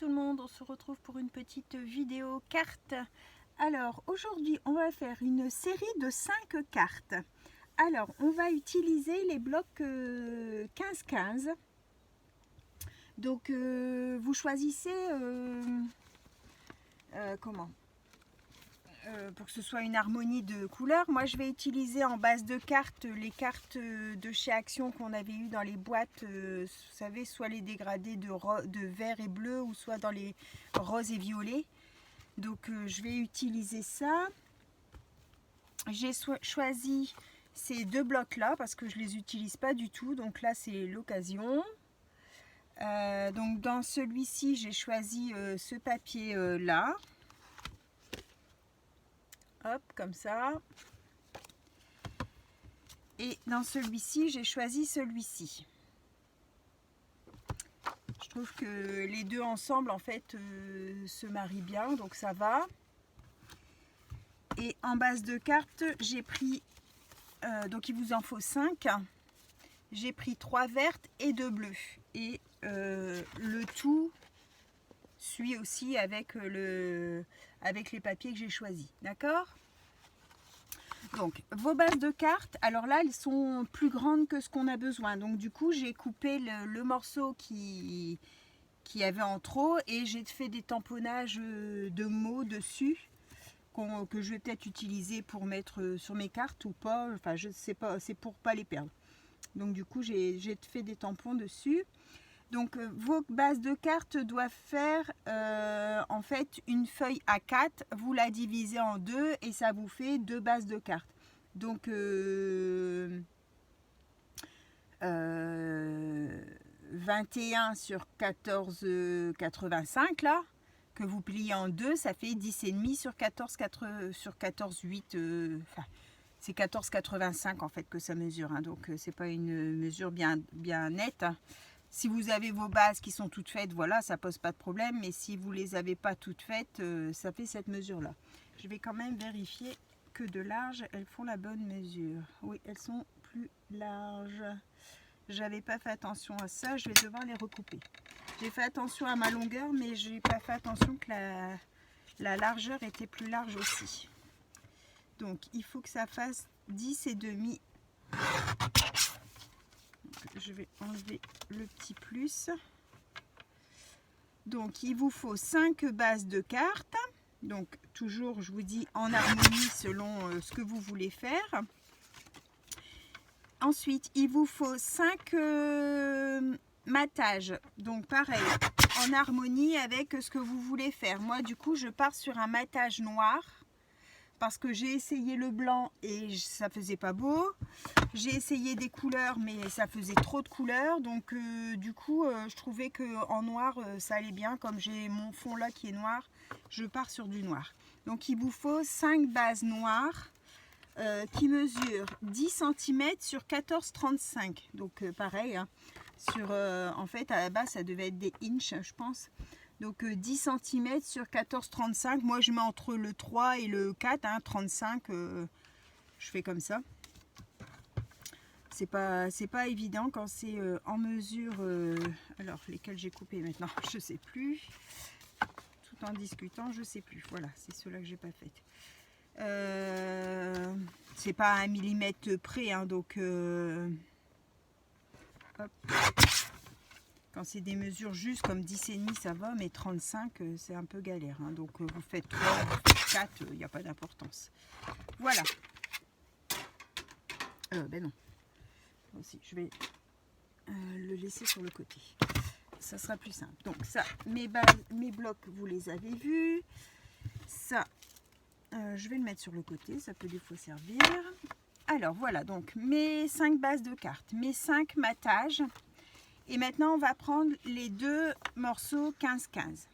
le monde, on se retrouve pour une petite vidéo carte. Alors aujourd'hui on va faire une série de 5 cartes. Alors on va utiliser les blocs 15-15. Donc vous choisissez pour que ce soit une harmonie de couleurs. Moi je vais utiliser en base de cartes les cartes de chez Action qu'on avait eu dans les boîtes, vous savez, soit les dégradés de vert et bleu ou soit dans les roses et violets. Donc je vais utiliser ça. J'ai choisi ces deux blocs là parce que je les utilise pas du tout, donc là c'est l'occasion. Donc dans celui-ci j'ai choisi ce papier là. Hop, comme ça. Et dans celui-ci, j'ai choisi celui-ci. Je trouve que les deux ensemble, en fait, se marient bien, donc ça va. Et en base de carte, j'ai pris, donc il vous en faut 5. J'ai pris 3 vertes et 2 bleues. Et le tout suit aussi avec les papiers que j'ai choisis. D'accord ? Donc vos bases de cartes, alors là elles sont plus grandes que ce qu'on a besoin. Donc du coup j'ai coupé le morceau qui avait en trop et j'ai fait des tamponnages de mots dessus que je vais peut-être utiliser pour mettre sur mes cartes ou pas. Enfin je sais pas, c'est pour pas les perdre. Donc du coup j'ai fait des tampons dessus. Donc vos bases de cartes doivent faire en fait une feuille A4, vous la divisez en deux et ça vous fait 2 bases de cartes. Donc 21 sur 14,85 là, que vous pliez en deux, ça fait 10,5 sur 14,8. Enfin, c'est 14,85 en fait que ça mesure, hein, donc c'est pas une mesure bien nette. Hein. Si vous avez vos bases qui sont toutes faites, voilà, ça pose pas de problème. Mais si vous les avez pas toutes faites, ça fait cette mesure-là. Je vais quand même vérifier que de large, elles font la bonne mesure. Oui, elles sont plus larges. J'avais pas fait attention à ça, je vais devoir les recouper. J'ai fait attention à ma longueur, mais j'ai pas fait attention que la largeur était plus large aussi. Donc, il faut que ça fasse 10,5. Je vais enlever le petit plus. Donc il vous faut 5 bases de cartes. Donc toujours je vous dis en harmonie selon ce que vous voulez faire. Ensuite il vous faut 5 matages. Donc pareil en harmonie avec ce que vous voulez faire. Moi du coup je pars sur un matage noir. Parce que j'ai essayé le blanc et ça faisait pas beau. J'ai essayé des couleurs mais ça faisait trop de couleurs. Donc du coup je trouvais qu'en noir ça allait bien. Comme j'ai mon fond là qui est noir, je pars sur du noir. Donc il vous faut 5 bases noires qui mesurent 10 cm sur 14,35. Donc pareil, hein, en fait à la base ça devait être des inches je pense. Donc 10 cm sur 14,35. Moi je mets entre le 3 et le 4, hein, 35. Je fais comme ça. C'est pas évident quand c'est en mesure. Alors lesquels j'ai coupé maintenant, je sais plus. Tout en discutant, je sais plus. Voilà, c'est ceux-là que j'ai pas fait. C'est pas à 1 mm près, hein, donc. Hop. Quand c'est des mesures juste comme 10,5 ça va, mais 35 c'est un peu galère. Hein. Donc vous faites 3, vous faites 4, il n'y a pas d'importance. Voilà. Ben non. Aussi, je vais le laisser sur le côté. Ça sera plus simple. Donc ça, mes blocs, vous les avez vus. Ça, je vais le mettre sur le côté, ça peut des fois servir. Alors voilà, donc mes 5 bases de cartes, mes 5 matages. Et maintenant, on va prendre les 2 morceaux 15-15.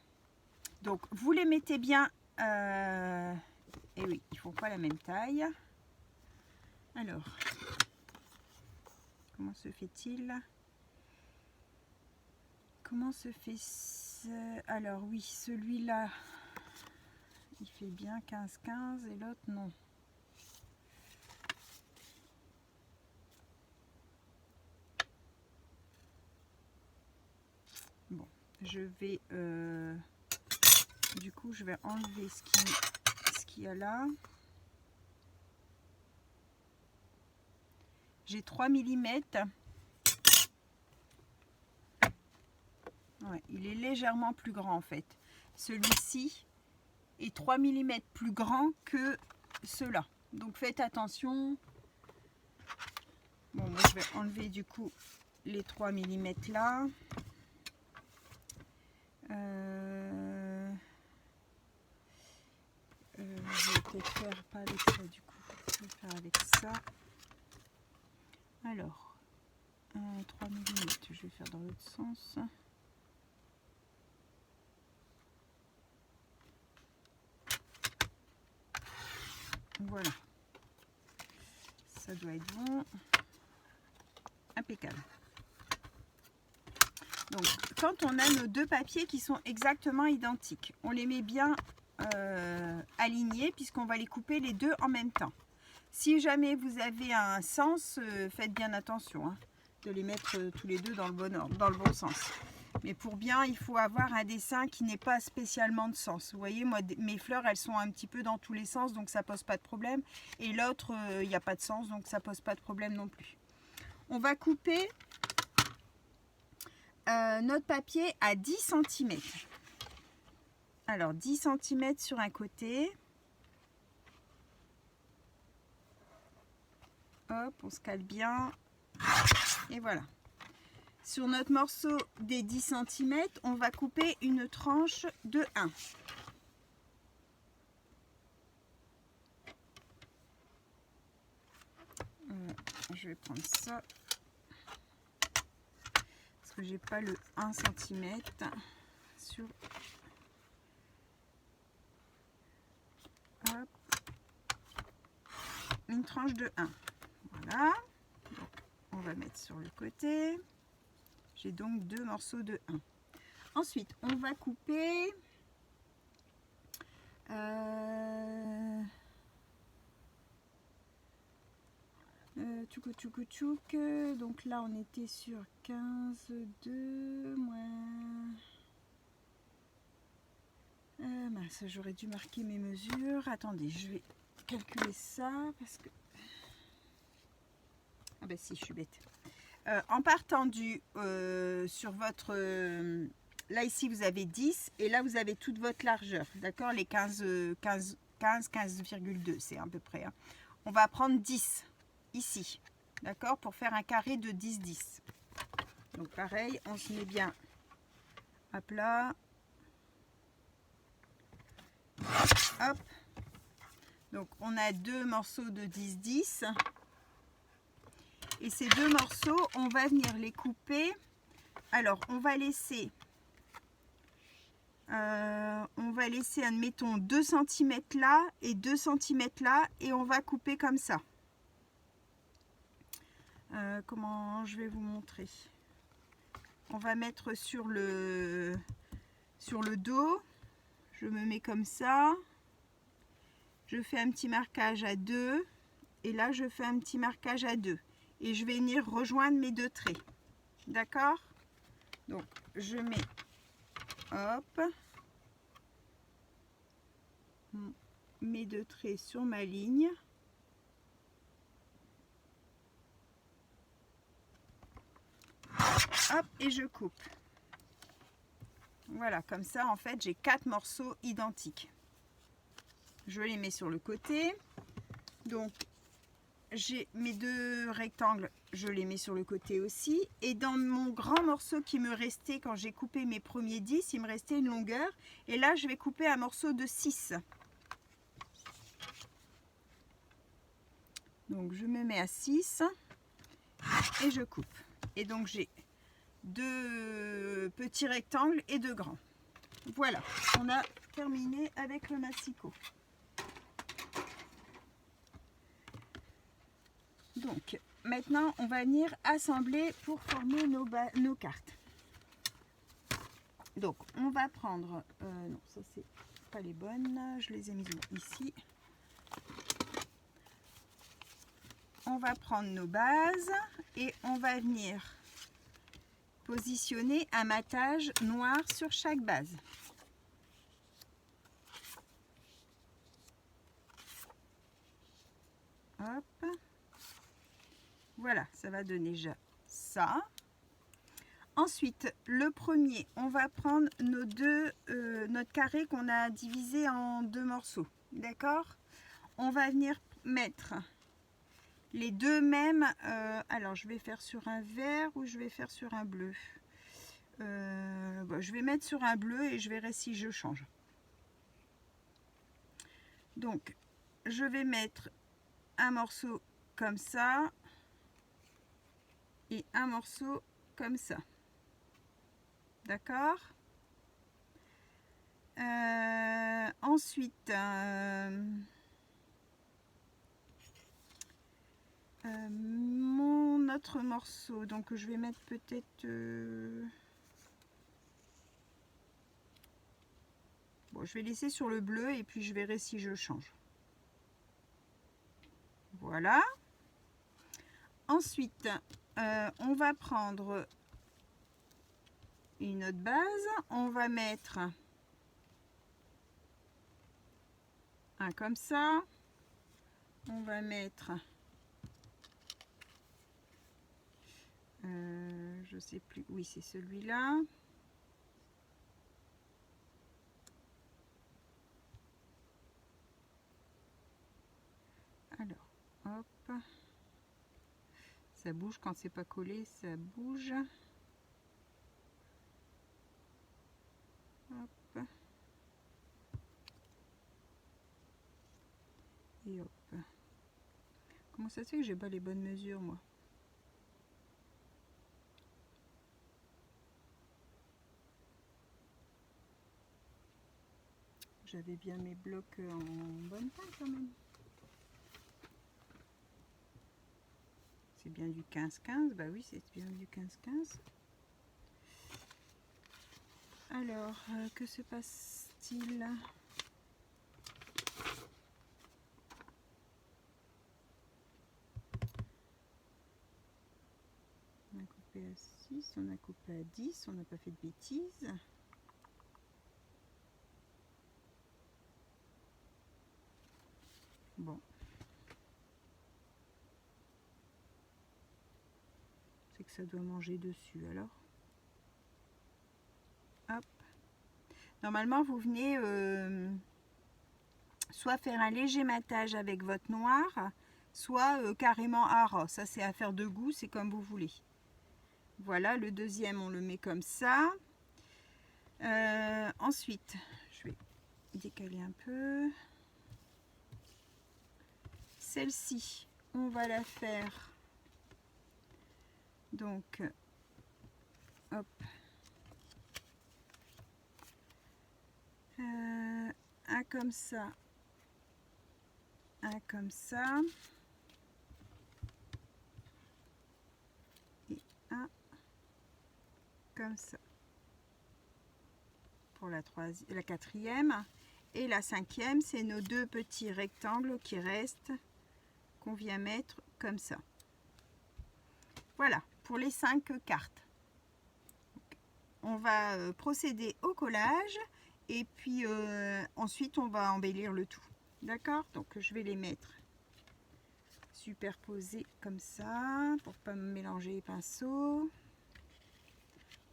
Donc, vous les mettez bien. Et oui, ils ne font pas la même taille. Alors, comment se fait-il? Comment se fait ce... Alors oui, celui-là, il fait bien 15-15 et l'autre, non. je vais du coup je vais enlever ce qu'il y a là. J'ai 3 mm. Ouais, il est légèrement plus grand en fait. Celui-ci est 3 mm plus grand que ceux-là. Donc faites attention. Bon, moi je vais enlever du coup les 3 mm là. Je vais peut-être faire pas avec ça du coup. Je vais faire avec ça. Alors, 3 mm, je vais faire dans l'autre sens. Voilà. Ça doit être bon. Impeccable. Donc, quand on a nos deux papiers qui sont exactement identiques, on les met bien alignés puisqu'on va les couper les deux en même temps. Si jamais vous avez un sens, faites bien attention hein, de les mettre tous les deux dans le bon ordre, dans le bon sens. Mais pour bien, il faut avoir un dessin qui n'ait pas spécialement de sens. Vous voyez, moi, mes fleurs, elles sont un petit peu dans tous les sens, donc ça pose pas de problème. Et l'autre, il n'y a pas de sens, donc ça pose pas de problème non plus. On va couper notre papier à 10 cm. Alors, 10 cm sur un côté. Hop, on se cale bien. Et voilà. Sur notre morceau des 10 cm, on va couper une tranche de 1. Je vais prendre ça. Parce que j'ai pas le 1 cm sur... Hop. Une tranche de 1. Voilà. Donc, on va mettre sur le côté. J'ai donc deux morceaux de 1. Ensuite, on va couper tchouk. Donc là, on était sur 15, 2, moins... mince, j'aurais dû marquer mes mesures. Attendez, je vais calculer ça parce que... Ah ben si, je suis bête. En partant du sur votre là ici vous avez 10 et là vous avez toute votre largeur, d'accord, les 15,2 c'est à peu près hein. On va prendre 10 ici, d'accord, pour faire un carré de 10. Donc pareil, on se met bien à plat, hop. Donc on a deux morceaux de 10. Et ces deux morceaux, on va venir les couper. Alors, on va laisser, admettons, 2 cm là et 2 cm là. Et on va couper comme ça. Comment je vais vous montrer? On va mettre sur le dos. Je me mets comme ça. Je fais un petit marquage à 2. Et là, je fais un petit marquage à 2. Et je vais venir rejoindre mes deux traits. D'accord? Donc, je mets, hop, mes deux traits sur ma ligne. Hop, et je coupe. Voilà, comme ça, en fait, j'ai 4 morceaux identiques. Je les mets sur le côté. Donc, j'ai mes deux rectangles, je les mets sur le côté aussi. Et dans mon grand morceau qui me restait, quand j'ai coupé mes premiers 10, il me restait une longueur. Et là, je vais couper un morceau de 6. Donc, je me mets à 6 et je coupe. Et donc, j'ai deux petits rectangles et deux grands. Voilà, on a terminé avec le massicot. Donc, maintenant, on va venir assembler pour former nos cartes. Donc, on va prendre... non, ça, c'est pas les bonnes. Je les ai mises ici. On va prendre nos bases et on va venir positionner un matage noir sur chaque base. Hop. Voilà, ça va donner déjà ça. Ensuite, le premier, on va prendre notre carré qu'on a divisé en 2 morceaux. D'accord? On va venir mettre les deux mêmes. Alors, je vais faire sur un vert ou je vais faire sur un bleu. Bon, je vais mettre sur un bleu et je verrai si je change. Donc, je vais mettre un morceau comme ça et un morceau comme ça. D'accord? Ensuite, mon autre morceau, donc je vais mettre peut-être... bon, je vais laisser sur le bleu et puis je verrai si je change. Voilà. Ensuite, on va prendre une autre base. On va mettre un comme ça. On va mettre... je sais plus. Oui, c'est celui-là. Alors, hop. Ça bouge quand c'est pas collé, ça bouge. Hop. Et hop. Comment ça se fait que j'ai pas les bonnes mesures, moi? J'avais bien mes blocs en bonne taille quand même. C'est bien du 15-15, bah oui, c'est bien du 15-15. Alors, que se passe-t-il? On a coupé à 6, on a coupé à 10, on n'a pas fait de bêtises. Bon. C'est que ça doit manger dessus alors. Hop. Normalement, vous venez soit faire un léger matage avec votre noir, soit carrément à ras. Ça, c'est affaire de goût, c'est comme vous voulez. Voilà, le deuxième, on le met comme ça. Ensuite, je vais décaler un peu. Celle-ci, on va la faire. Donc, hop. Un comme ça. Un comme ça. Et un comme ça. Pour la quatrième. Et la cinquième, c'est nos deux petits rectangles qui restent, qu'on vient mettre comme ça. Voilà, pour les 5 cartes. Donc, on va procéder au collage et puis ensuite on va embellir le tout. D'accord? Donc je vais les mettre superposés comme ça pour pas me mélanger les pinceaux.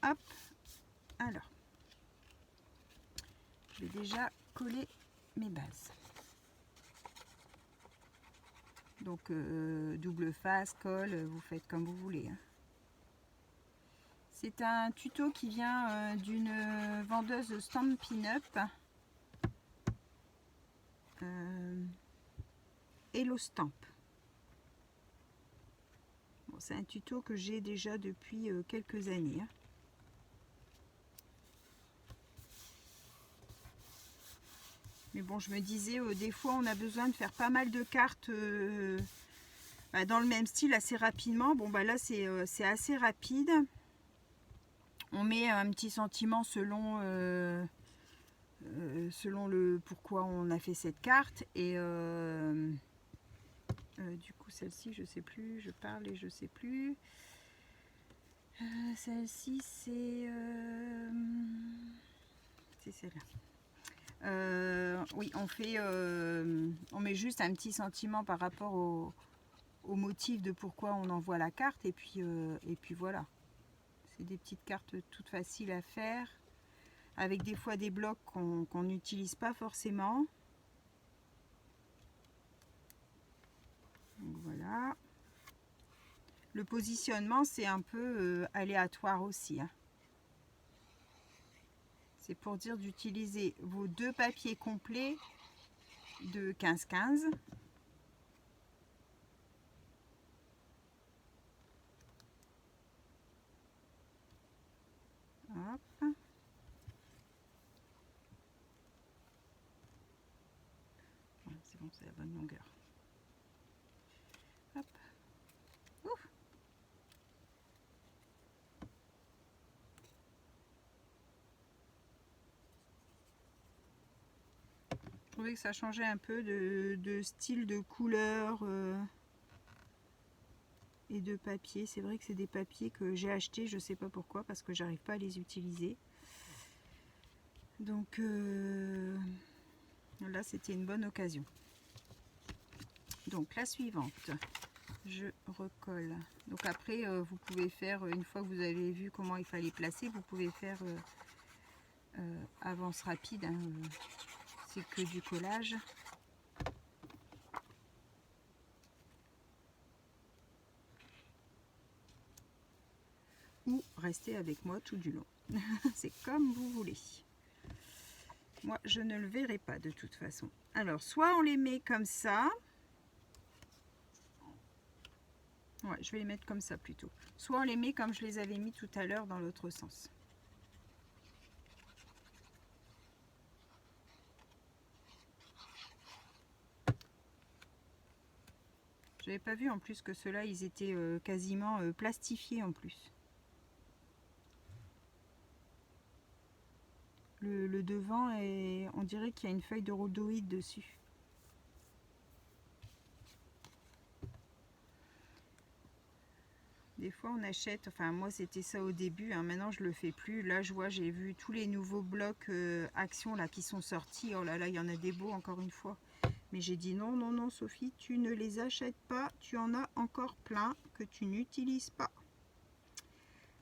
Hop, alors je vais déjà coller mes bases. Donc double face, colle, vous faites comme vous voulez. Hein. C'est un tuto qui vient d'une vendeuse Stampin' Up. Hello Stamp. Bon, c'est un tuto que j'ai déjà depuis quelques années. Hein. Mais bon, je me disais, des fois, on a besoin de faire pas mal de cartes dans le même style assez rapidement. Bon, bah là, c'est assez rapide. On met un petit sentiment selon le pourquoi on a fait cette carte. Et du coup, celle-ci, je sais plus. Je parle et je sais plus. Celle-ci, c'est celle-là. Oui, on met juste un petit sentiment par rapport au motif de pourquoi on envoie la carte, et puis voilà. C'est des petites cartes toutes faciles à faire, avec des fois des blocs qu'on n'utilise pas forcément. Donc voilà. Le positionnement, c'est un peu aléatoire aussi, hein. C'est pour dire d'utiliser vos deux papiers complets de 15-15. Hop. C'est bon, c'est la bonne longueur. Hop. Ouf. Je trouvais que ça changeait un peu de style, de couleur et de papier. C'est vrai que c'est des papiers que j'ai achetés, je sais pas pourquoi, parce que j'arrive pas à les utiliser. Donc là, c'était une bonne occasion. Donc la suivante, je recolle. Donc après, vous pouvez faire, une fois que vous avez vu comment il fallait placer, vous pouvez faire avance rapide, hein, c'est que du collage. Ou rester avec moi tout du long. C'est comme vous voulez. Moi, je ne le verrai pas de toute façon. Alors, soit on les met comme ça. Ouais, je vais les mettre comme ça plutôt. Soit on les met comme je les avais mis tout à l'heure dans l'autre sens. J'avais pas vu en plus que ceux-là, ils étaient quasiment plastifiés en plus. Le devant, on dirait qu'il y a une feuille de rhodoïde dessus. Des fois on achète, enfin moi c'était ça au début, hein, maintenant je le fais plus. Là je vois, j'ai vu tous les nouveaux blocs Action là qui sont sortis. Oh là là, il y en a des beaux encore une fois. Mais j'ai dit non, non, non Sophie, tu ne les achètes pas, tu en as encore plein que tu n'utilises pas.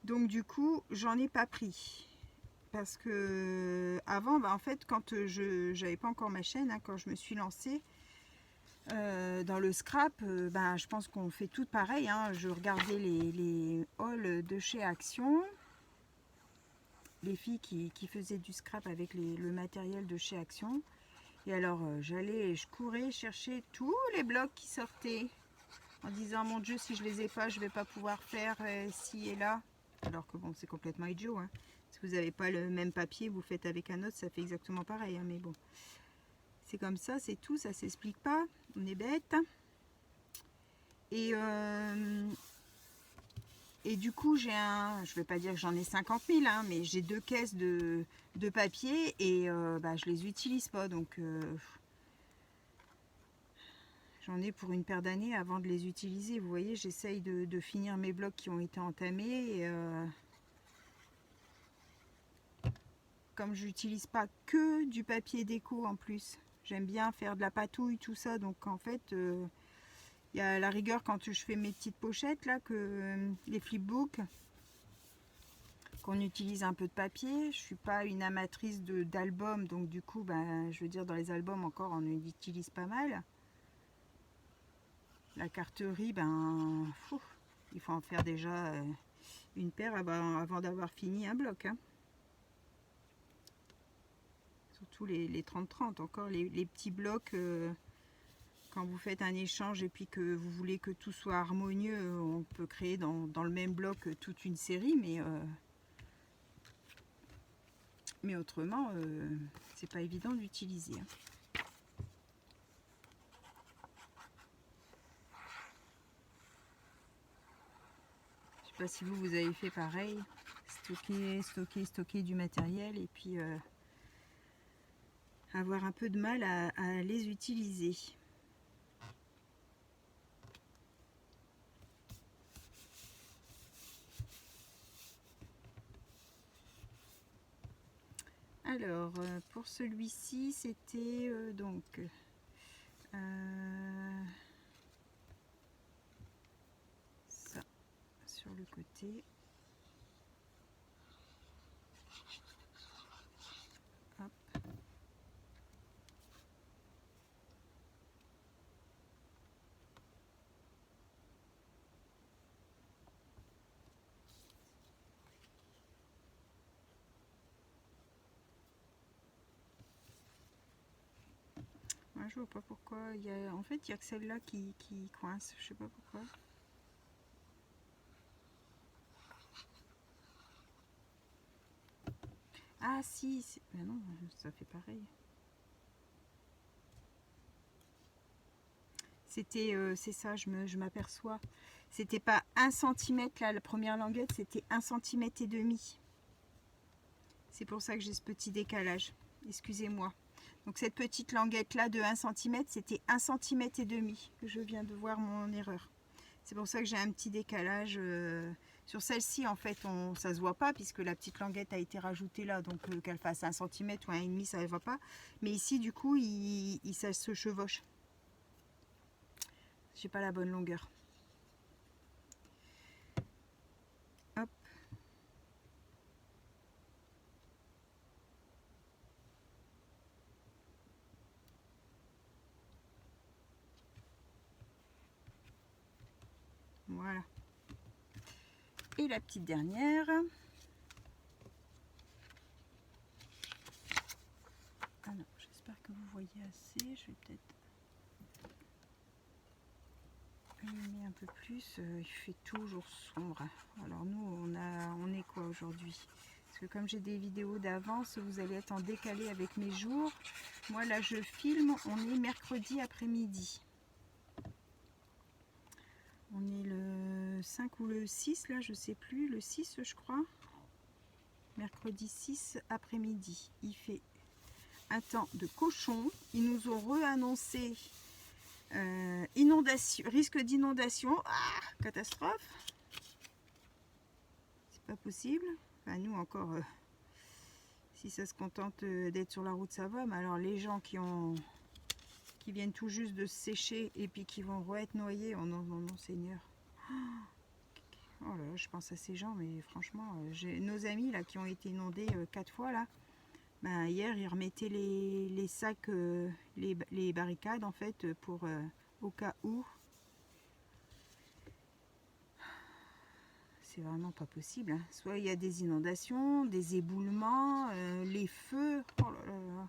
Donc du coup, j'en ai pas pris. Parce que avant, bah, en fait, quand je n'avais pas encore ma chaîne, hein, quand je me suis lancée dans le scrap, bah, je pense qu'on fait tout pareil, hein. Je regardais les hauls de chez Action, les filles qui faisaient du scrap avec le matériel de chez Action. Et alors j'allais, je courais chercher tous les blocs qui sortaient en disant mon Dieu, si je les ai pas, je vais pas pouvoir faire ci et là. Alors que bon, c'est complètement idiot, hein. Si vous n'avez pas le même papier, vous faites avec un autre, ça fait exactement pareil, hein, mais bon. C'est comme ça, c'est tout, ça s'explique pas, on est bête. Et du coup, j'ai je vais pas dire que j'en ai 50 000, hein, mais j'ai 2 caisses de papier et bah, je les utilise pas, donc j'en ai pour une paire d'années avant de les utiliser. Vous voyez, j'essaye de finir mes blocs qui ont été entamés. Et, comme je n'utilise pas que du papier déco en plus, j'aime bien faire de la patouille, tout ça. Donc en fait, il y a la rigueur quand je fais mes petites pochettes, là, que les flipbooks, qu'on utilise un peu de papier. Je suis pas une amatrice d'albums, donc du coup, ben, je veux dire, dans les albums encore, on utilise pas mal. La carterie, ben, il faut en faire déjà une paire avant d'avoir fini un bloc, hein. Surtout les 30-30, encore les petits blocs, quand vous faites un échange et puis que vous voulez que tout soit harmonieux, on peut créer dans le même bloc toute une série, mais autrement, c'est pas évident d'utiliser, hein. Je sais pas si vous avez fait pareil, stocker du matériel et puis avoir un peu de mal à les utiliser. Alors, pour celui-ci, c'était donc ça sur le côté. Hop. Ouais, je vois pas pourquoi. En fait, il y a que celle-là qui coince. Je sais pas pourquoi. Ah si, ben non, ça fait pareil. C'était, c'est ça, je m'aperçois. C'était pas 1 cm là, la première languette, c'était 1,5 cm. C'est pour ça que j'ai ce petit décalage. Excusez-moi. Donc cette petite languette là de 1 cm, c'était 1,5 cm. Je viens de voir mon erreur. C'est pour ça que j'ai un petit décalage. Sur celle-ci, en fait, ça se voit pas puisque la petite languette a été rajoutée là. Donc qu'elle fasse 1 cm ou 1,5 ça ne voit pas. Mais ici, du coup, ça se chevauche. J'ai pas la bonne longueur. Hop. Voilà. Et la petite dernière. Ah non, j'espère que vous voyez assez. Je vais peut-être allumer un peu plus. Il fait toujours sombre. Alors nous, on est quoi aujourd'hui? Parce que comme j'ai des vidéos d'avance, vous allez être en décalé avec mes jours. Moi là, je filme. On est mercredi après-midi. On est le 5 ou le 6, là, je sais plus. Le 6, je crois. Mercredi 6 après-midi. Il fait un temps de cochon. Ils nous ont re-annoncé inondation, risque d'inondation. Ah, catastrophe. C'est pas possible. Enfin, nous encore, si ça se contente d'être sur la route, ça va. Mais alors les gens qui viennent tout juste de se sécher et puis qui vont re-être noyés, oh non, non, non, Seigneur. Oh là là, je pense à ces gens, mais franchement, j'ai nos amis là qui ont été inondés 4 fois là. Ben, hier, ils remettaient les sacs, les barricades en fait pour au cas où. C'est vraiment pas possible. Hein. Soit il y a des inondations, des éboulements, les feux. Oh là là là.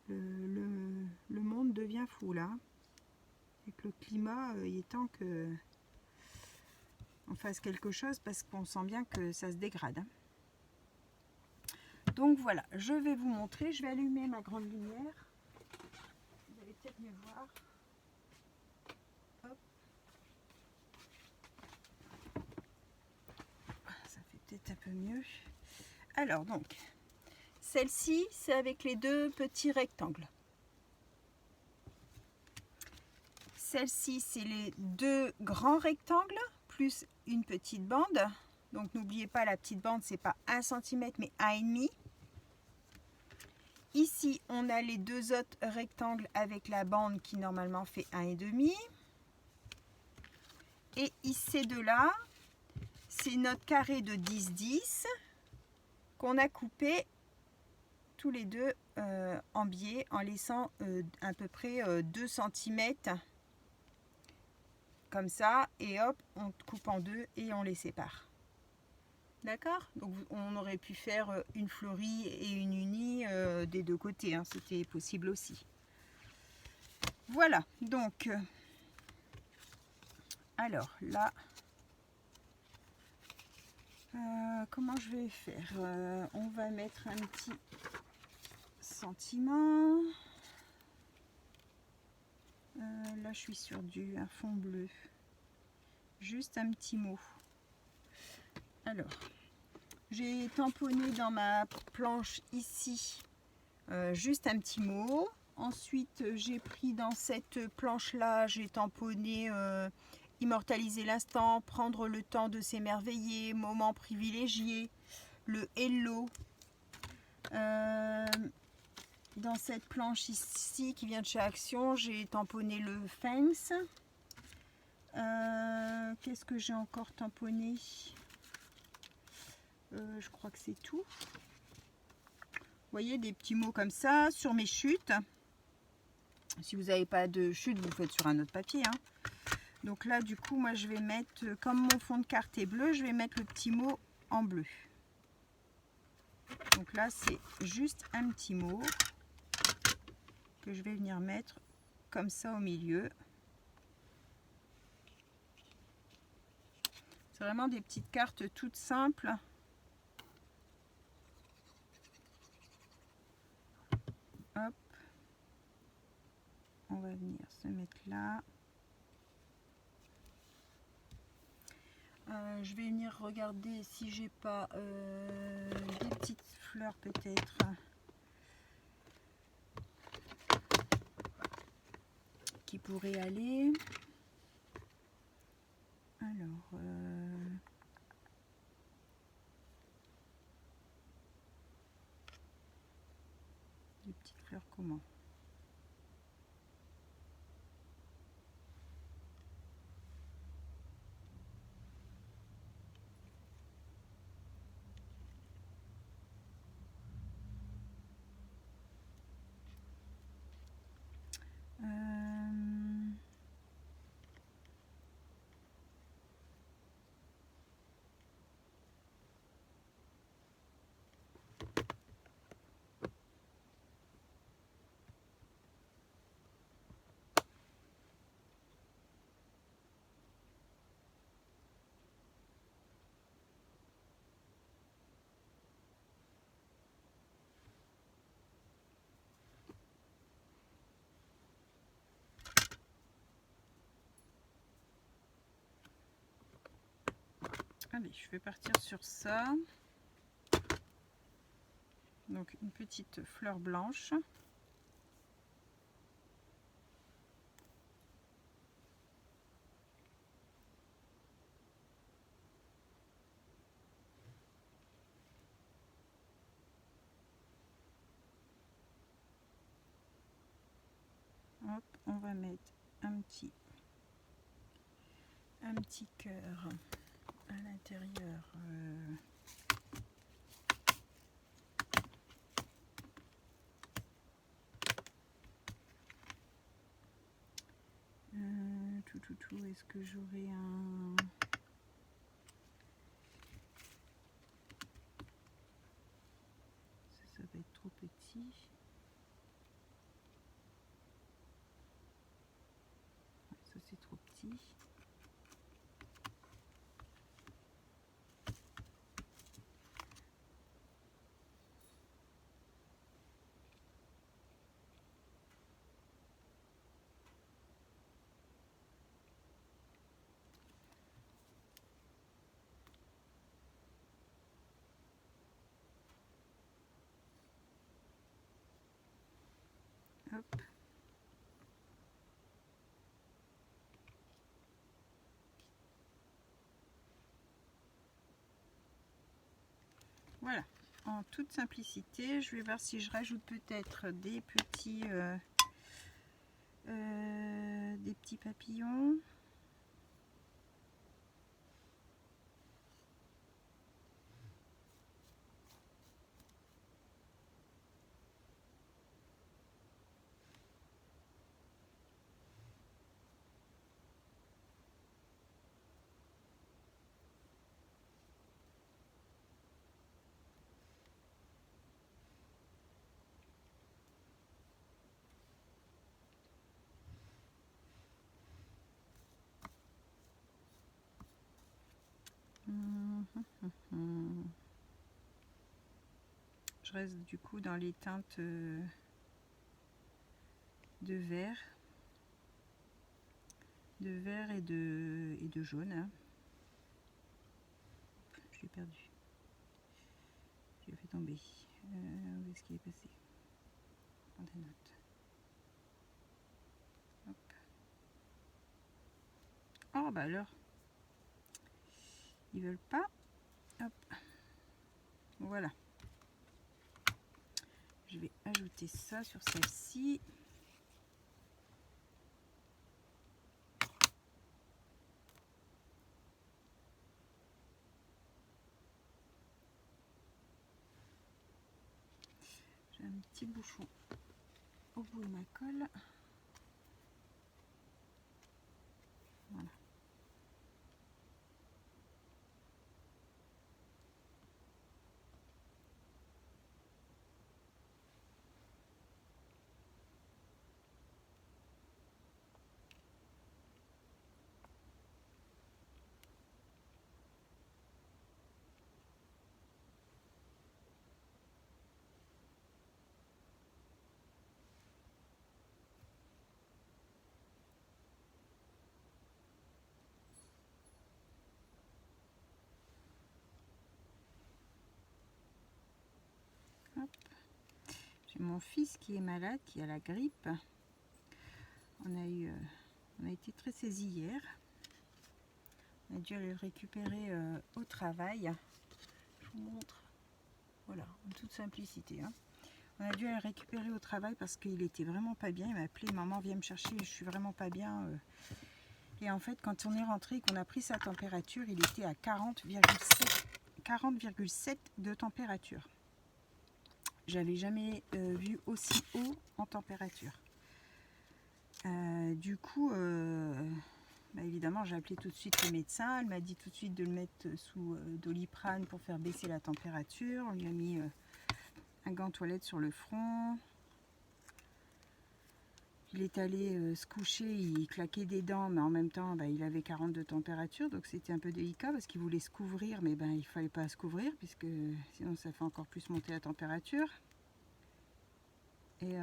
Le monde devient fou là. Avec le climat, il est temps que on fasse quelque chose parce qu'on sent bien que ça se dégrade. Hein. Donc voilà, je vais vous montrer. Je vais allumer ma grande lumière. Vous allez peut-être mieux voir. Hop. Ça fait peut-être un peu mieux. Alors donc, celle-ci, c'est avec les deux petits rectangles. Celle-ci, c'est les deux grands rectangles, plus une petite bande. Donc n'oubliez pas, la petite bande, c'est pas 1 cm, mais 1,5 cm. Ici, on a les deux autres rectangles avec la bande qui normalement fait 1,5 cm. Et ici, ces deux-là, c'est notre carré de 10-10 qu'on a coupé tous les deux en biais en laissant à peu près 2 cm. Comme ça, et hop, on coupe en deux et on les sépare. D'accord? Donc on aurait pu faire une florie et une unie des deux côtés, hein, c'était possible aussi. Voilà, donc alors là, comment je vais faire? On va mettre un petit sentiment. Là je suis sur un fond bleu. Juste un petit mot. Alors, j'ai tamponné dans ma planche ici juste un petit mot. Ensuite, j'ai pris dans cette planche-là, j'ai tamponné immortaliser l'instant, prendre le temps de s'émerveiller, moment privilégié, le hello. Dans cette planche ici qui vient de chez Action, j'ai tamponné le fence. Qu'est-ce que j'ai encore tamponné? Je crois que c'est tout. Vous voyez, des petits mots comme ça sur mes chutes. Si vous n'avez pas de chute, vous le faites sur un autre papier, hein. Donc là, du coup, moi, je vais mettre, comme mon fond de carte est bleu, je vais mettre le petit mot en bleu. Donc là, c'est juste un petit mot que je vais venir mettre comme ça au milieu. C'est vraiment des petites cartes toutes simples. Hop. On va venir se mettre là. Je vais venir regarder si j'ai pas des petites fleurs peut-être qui pourraient aller. Alors, des petites fleurs comment? Allez, je vais partir sur ça. Donc une petite fleur blanche. Hop, on va mettre un petit cœur à l'intérieur. Tout, est-ce que j'aurai un... Ça va être trop petit. Ça c'est trop petit. Hop. Voilà, en toute simplicité. Je vais voir si je rajoute peut-être des petits papillons. Je reste du coup dans les teintes de vert, et de jaune. Hein. Je l'ai perdu. Je l'ai fait tomber. Où est-ce qu'il est passé? Prends des notes. Hop. Oh bah alors, ils veulent pas. Hop. Voilà. ajouter ça sur celle-ci. J'ai un petit bouchon au bout de ma colle. Voilà. J'ai mon fils qui est malade, qui a la grippe. On a été très saisis hier. On a dû aller le récupérer au travail. Je vous montre. Voilà, en toute simplicité. Hein. On a dû aller le récupérer au travail parce qu'il était vraiment pas bien. Il m'a appelé, maman viens me chercher, je suis vraiment pas bien. Et en fait, quand on est rentré et qu'on a pris sa température, il était à 40,7 de température. J'avais jamais vu aussi haut en température. Du coup, bah évidemment, j'ai appelé tout de suite le médecin. Elle m'a dit tout de suite de le mettre sous Doliprane pour faire baisser la température. On lui a mis un gant toilette sur le front. Il est allé se coucher, il claquait des dents, mais en même temps, bah, il avait 40 de température, donc c'était un peu délicat parce qu'il voulait se couvrir, mais ben, il ne fallait pas se couvrir, puisque sinon ça fait encore plus monter la température. Et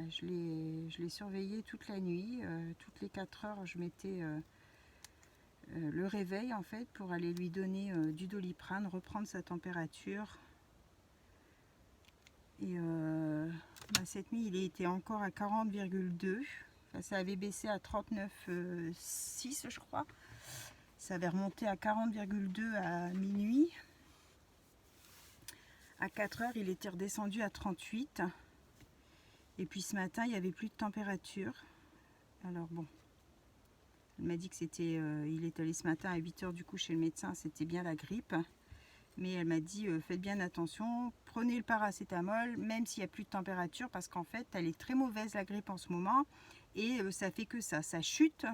je l'ai surveillé toute la nuit, toutes les 4 heures, je mettais le réveil en fait pour aller lui donner du Doliprane, reprendre sa température. Et cette nuit, il était encore à 40,2. Enfin, ça avait baissé à 39,6 je crois. Ça avait remonté à 40,2 à minuit. À 4 heures, il était redescendu à 38. Et puis ce matin, il n'y avait plus de température. Alors bon, elle m'a dit que c'était, il est allé ce matin à 8 heures du coup chez le médecin, c'était bien la grippe. Mais elle m'a dit faites bien attention, prenez le paracétamol même s'il n'y a plus de température parce qu'en fait elle est très mauvaise la grippe en ce moment et ça fait que ça chute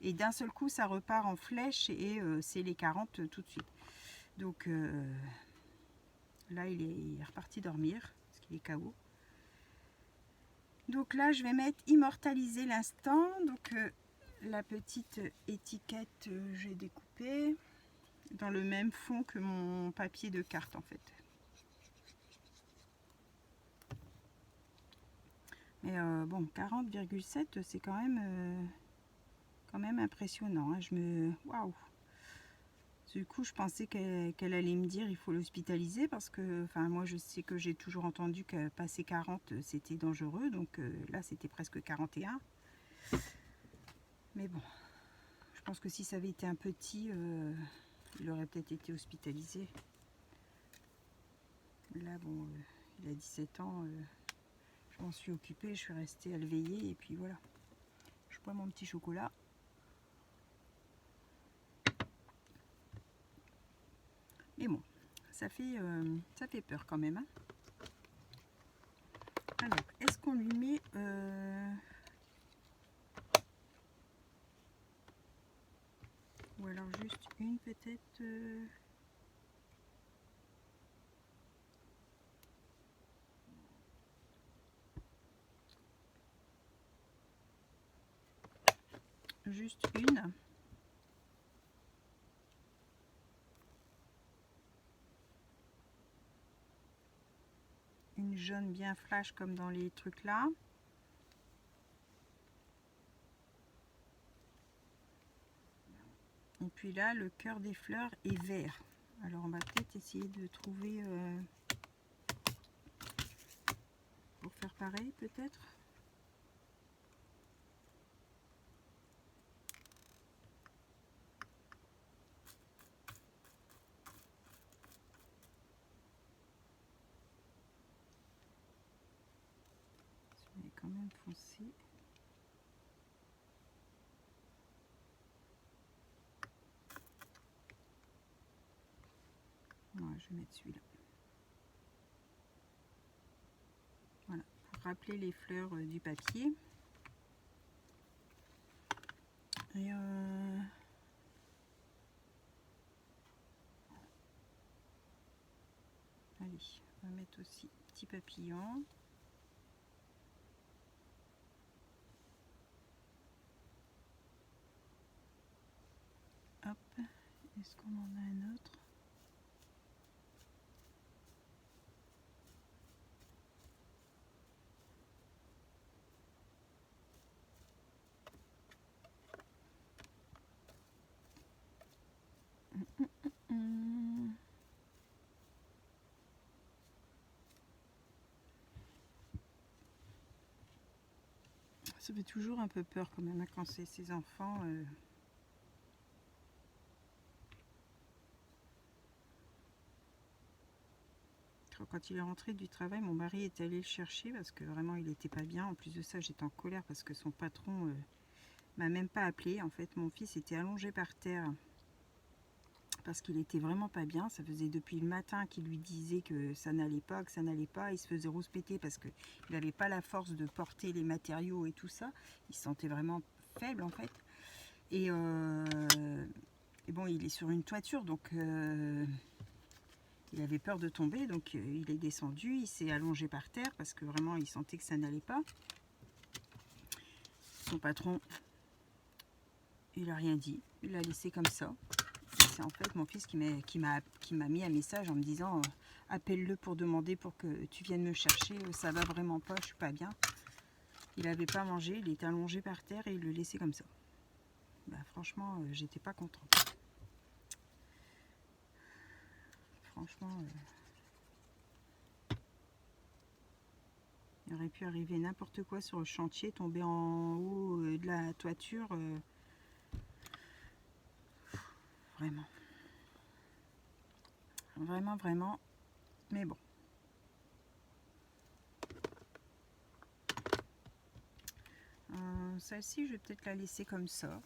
et d'un seul coup ça repart en flèche et c'est les 40 tout de suite. Donc là il est reparti dormir parce qu'il est KO. Donc là je vais mettre immortaliser l'instant. Donc la petite étiquette j'ai découpée dans le même fond que mon papier de carte en fait. Mais bon, 40,7 c'est quand même impressionnant. Hein. Waouh! Du coup, je pensais qu'elle allait me dire il faut l'hospitaliser parce que, enfin, moi je sais que j'ai toujours entendu que passer 40 c'était dangereux, donc là c'était presque 41. Mais bon, je pense que si ça avait été un petit, il aurait peut-être été hospitalisé. Là, bon, il a 17 ans, je m'en suis occupée, je suis restée à le veiller et puis voilà. Je bois mon petit chocolat. Mais bon, ça fait peur quand même. Hein. Alors, est-ce qu'on lui met... ou alors juste une peut-être... juste une. Une jaune bien flash comme dans les trucs là. Et puis là, le cœur des fleurs est vert. Alors on va peut-être essayer de trouver... pour faire pareil peut-être. même foncé. Ouais, je vais mettre celui-là. Voilà, pour rappeler les fleurs du papier. Et allez, on va mettre aussi petit papillon. Hop, est-ce qu'on en a un autre? Ça fait toujours un peu peur quand même quand c'est ses enfants. Quand il est rentré du travail, mon mari est allé le chercher parce que vraiment il n'était pas bien. En plus de ça, j'étais en colère parce que son patron m'a même pas appelé. En fait, mon fils était allongé par terre parce qu'il était vraiment pas bien. Ça faisait depuis le matin qu'il lui disait que ça n'allait pas, que ça n'allait pas. Il se faisait rouspéter parce qu'il n'avait pas la force de porter les matériaux et tout ça. Il se sentait vraiment faible en fait. Et bon, il est sur une toiture, donc il avait peur de tomber, donc il est descendu, il s'est allongé par terre parce que vraiment il sentait que ça n'allait pas. Son patron, il n'a rien dit, il l'a laissé comme ça. C'est en fait mon fils qui m'a mis un message en me disant appelle-le pour demander pour que tu viennes me chercher, ça va vraiment pas, je suis pas bien. Il n'avait pas mangé, il était allongé par terre et il le laissait comme ça. Bah, franchement, j'étais pas contente. Franchement, il aurait pu arriver n'importe quoi sur le chantier, tomber en haut de la toiture. Vraiment. Vraiment, vraiment. Mais bon. Celle-ci, je vais peut-être la laisser comme ça.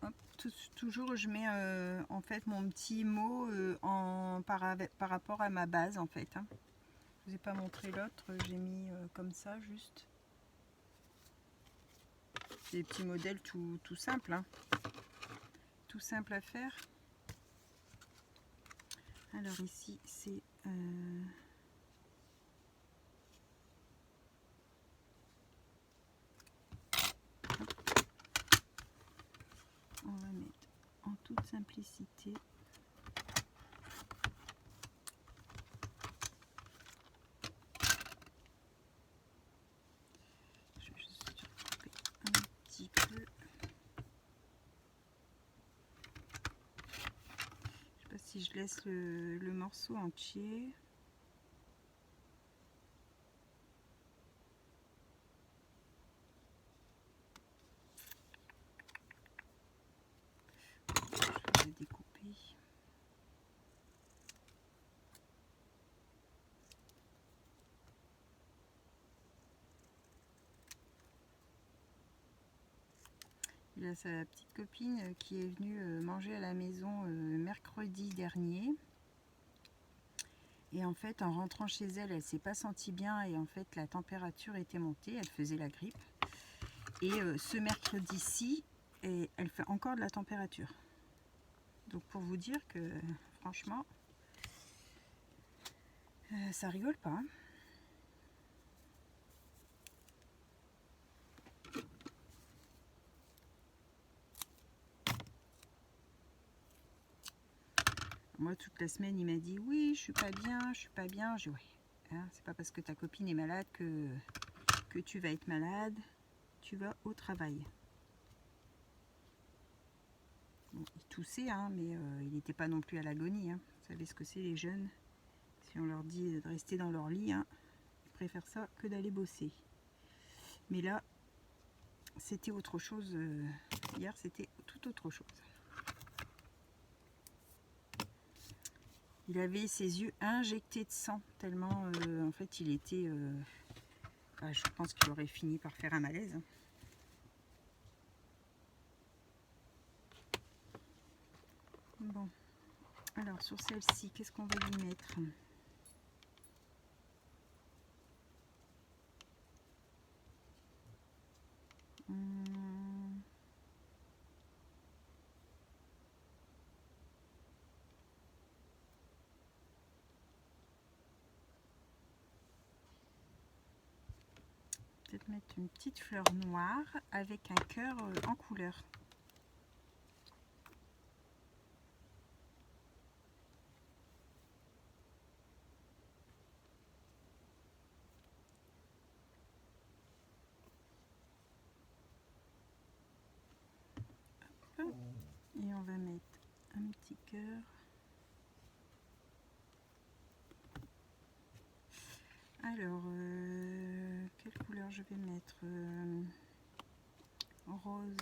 Hop, toujours, je mets en fait mon petit mot par rapport à ma base en fait. Hein. Je vous ai pas montré l'autre, j'ai mis comme ça juste. C'est des petits modèles tout simples. Hein. Tout simple à faire. Alors ici, c'est... on va mettre en toute simplicité. Je vais juste couper un petit peu. Je sais pas si je laisse le morceau entier. Je vais découper. Il a sa petite copine qui est venue manger à la maison mercredi dernier. Et en fait, en rentrant chez elle, elle s'est pas sentie bien et en fait, la température était montée, elle faisait la grippe. Et ce mercredi-ci, elle fait encore de la température. Donc pour vous dire que franchement, ça rigole pas. Hein. Moi, toute la semaine, il m'a dit oui, je suis pas bien, je suis pas bien. Je dis oui, hein, c'est pas parce que ta copine est malade que tu vas être malade. Tu vas au travail. Bon, il toussait, hein, mais il n'était pas non plus à l'agonie. Hein. Vous savez ce que c'est les jeunes. Si on leur dit de rester dans leur lit, hein, ils préfèrent ça que d'aller bosser. Mais là, c'était autre chose. Hier, c'était tout autre chose. Il avait ses yeux injectés de sang, tellement en fait il était... je pense qu'il aurait fini par faire un malaise. Bon, alors sur celle-ci, qu'est-ce qu'on va lui mettre? Peut-être mettre une petite fleur noire avec un cœur en couleur. Hop. Et on va mettre un petit cœur. Alors, quelle couleur je vais mettre? Rose.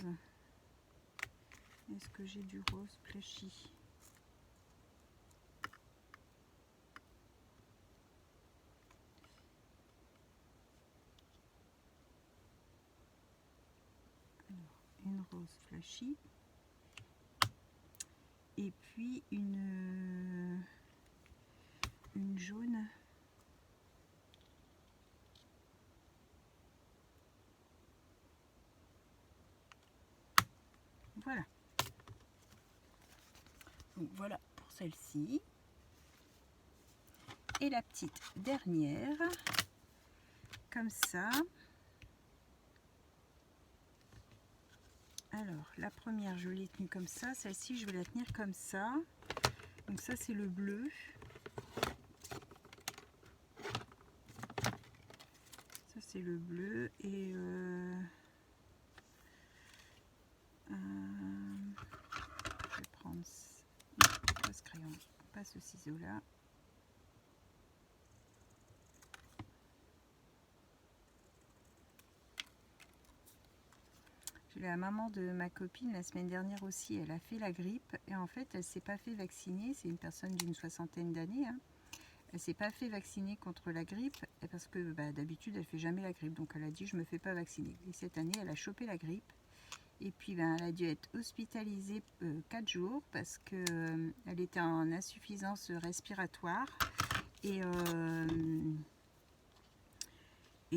Est-ce que j'ai du rose flashy? Alors, une rose flashy. Et puis une jaune. Voilà. Donc voilà pour celle-ci. Et la petite dernière, comme ça. Alors, la première, je l'ai tenue comme ça. Celle-ci, je vais la tenir comme ça. Donc ça, c'est le bleu. Ça, c'est le bleu. Et je vais prendre pas ce crayon, pas ce ciseau-là. La maman de ma copine la semaine dernière aussi, elle a fait la grippe et en fait elle s'est pas fait vacciner. C'est une personne d'une 60aine d'années, hein. Elle s'est pas fait vacciner contre la grippe parce que d'habitude elle fait jamais la grippe, donc elle a dit je me fais pas vacciner. Et cette année elle a chopé la grippe et puis elle a dû être hospitalisée 4 jours parce que elle était en insuffisance respiratoire et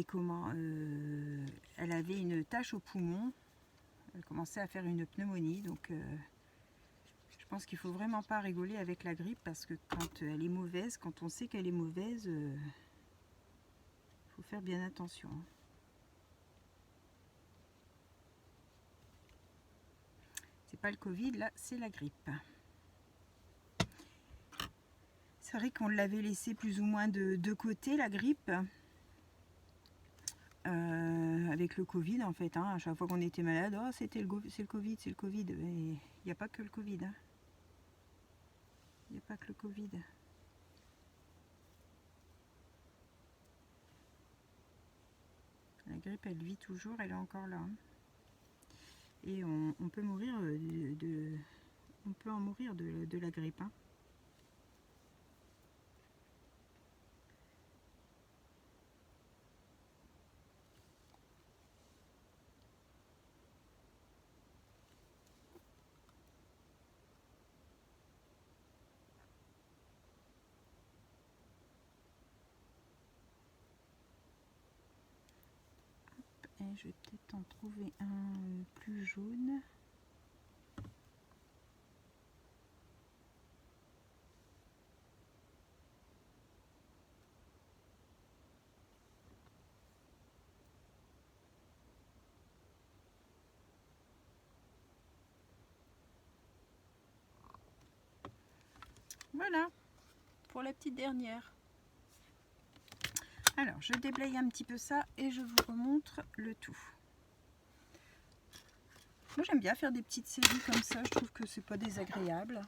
comment elle avait une tache au poumon. Elle commençait à faire une pneumonie, donc je pense qu'il faut vraiment pas rigoler avec la grippe parce que quand elle est mauvaise, quand on sait qu'elle est mauvaise, faut faire bien attention. C'est pas le Covid, là, c'est la grippe. C'est vrai qu'on l'avait laissé plus ou moins de côté, la grippe. Avec le Covid en fait, hein, à chaque fois qu'on était malade, oh, c'est le Covid, c'est le Covid. Il n'y a pas que le Covid. Hein. Il n'y a pas que le Covid. La grippe, elle vit toujours, elle est encore là. Hein. Et on peut mourir on peut en mourir de la grippe. Hein. Et je vais peut-être en trouver un plus jaune. Voilà pour la petite dernière. Alors je déblaye un petit peu ça et je vous remontre le tout. Moi j'aime bien faire des petites séries comme ça, je trouve que c'est pas désagréable.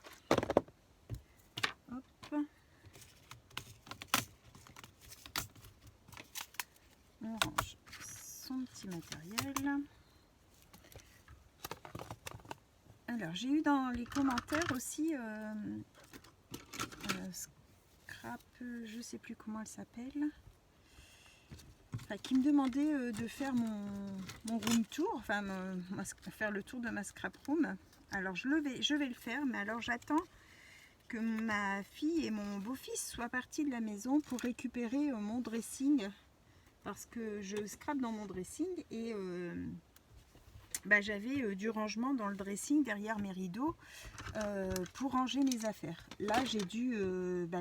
Hop. On range son petit matériel. Alors j'ai eu dans les commentaires aussi Scrap, je sais plus comment elle s'appelle, enfin, qui me demandait de faire mon room tour, enfin faire le tour de ma scrap room. Alors je vais le faire, mais alors j'attends que ma fille et mon beau-fils soient partis de la maison pour récupérer mon dressing, parce que je scrape dans mon dressing et j'avais du rangement dans le dressing derrière mes rideaux pour ranger mes affaires. Là j'ai dû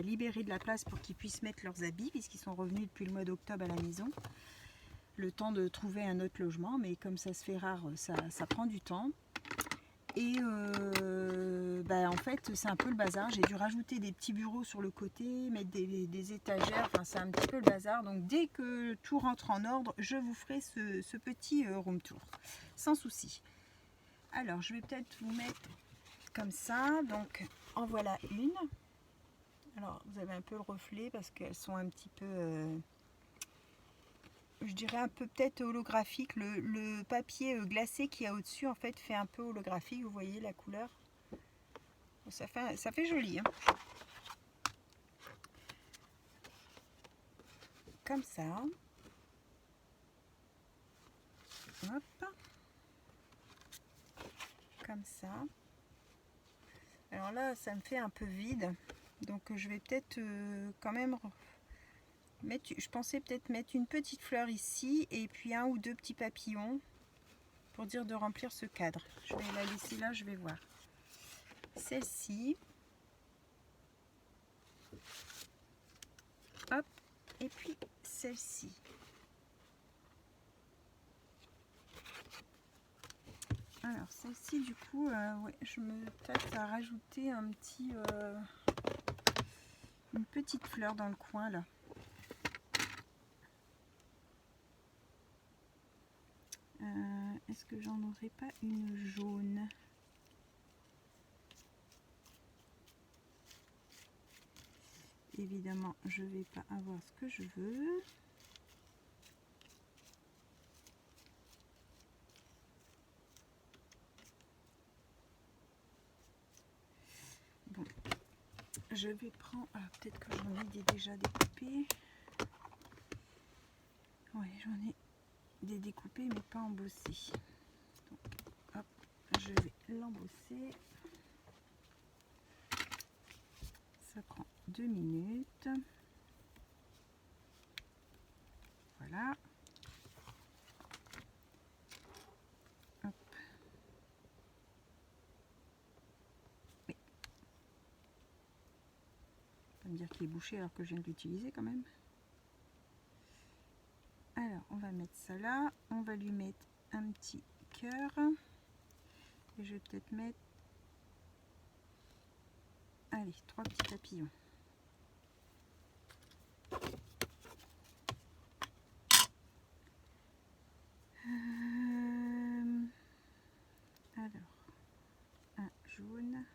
libérer de la place pour qu'ils puissent mettre leurs habits, puisqu'ils sont revenus depuis le mois d'octobre à la maison. Le temps de trouver un autre logement, mais comme ça se fait rare, ça prend du temps. Et en fait c'est un peu le bazar. J'ai dû rajouter des petits bureaux sur le côté, mettre des étagères, enfin c'est un petit peu le bazar. Donc dès que tout rentre en ordre, je vous ferai ce petit room tour sans souci. Alors je vais peut-être vous mettre comme ça. Donc en voilà une. Alors vous avez un peu le reflet parce qu'elles sont un petit peu je dirais un peu peut-être holographique. Le papier glacé qu'il y a au-dessus en fait fait un peu holographique. Vous voyez la couleur, ça fait joli, hein. Comme ça. Hop. Comme ça. Alors là ça me fait un peu vide, donc je vais peut-être quand même je pensais peut-être mettre une petite fleur ici et puis un ou deux petits papillons pour dire de remplir ce cadre. Je vais la laisser là, je vais voir. Celle-ci. Hop. Et puis celle-ci. Alors celle-ci du coup, ouais, je me tâte à rajouter une petite fleur dans le coin là. Est-ce que j'en aurais pas une jaune? Évidemment, je vais pas avoir ce que je veux. Bon, je vais prendre. Ah, peut-être que j'en ai déjà découpé. Ouais, j'en ai des découpés, mais pas embossés. Donc, hop, je vais l'embosser. Ça prend 2 minutes. Voilà. Hop. Oui. On va me dire qu'il est bouché alors que je viens de l'utiliser quand même. Alors, on va mettre ça là. On va lui mettre un petit cœur. Et je vais peut-être mettre, allez, 3 petits papillons. Alors, un jaune.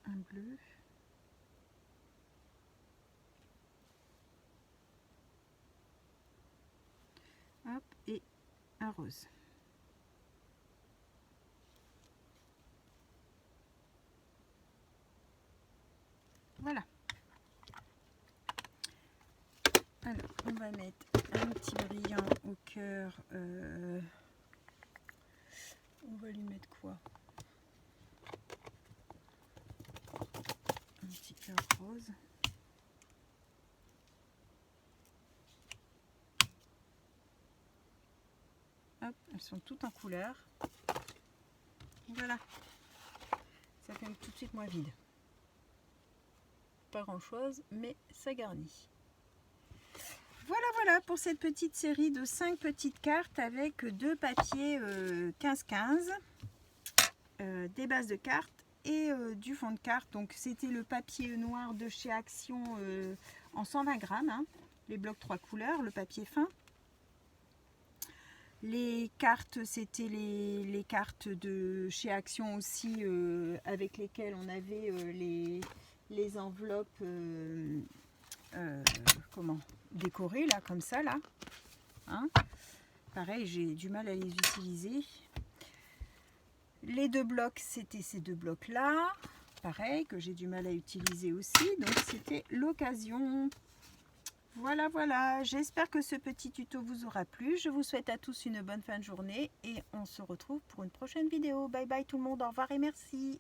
Un bleu. Hop, et un rose. Voilà. Alors, on va mettre un petit brillant au cœur. On va lui mettre quoi? Un petit cœur rose. Hop, elles sont toutes en couleur. Voilà. Ça fait tout de suite moins vide. Pas grand chose, mais ça garnit. Voilà pour cette petite série de 5 petites cartes avec 2 papiers 15-15, des bases de cartes et du fond de carte. Donc c'était le papier noir de chez Action en 120 grammes, hein, les blocs 3 couleurs, le papier fin. Les cartes, c'était les cartes de chez Action aussi, avec lesquelles on avait les enveloppes comment décorées là, comme ça là. Hein, pareil, j'ai du mal à les utiliser. Les deux blocs, c'était ces deux blocs là, pareil, que j'ai du mal à utiliser aussi. Donc c'était l'occasion. Voilà, voilà, j'espère que ce petit tuto vous aura plu. Je vous souhaite à tous une bonne fin de journée et on se retrouve pour une prochaine vidéo. Bye bye tout le monde, au revoir et merci.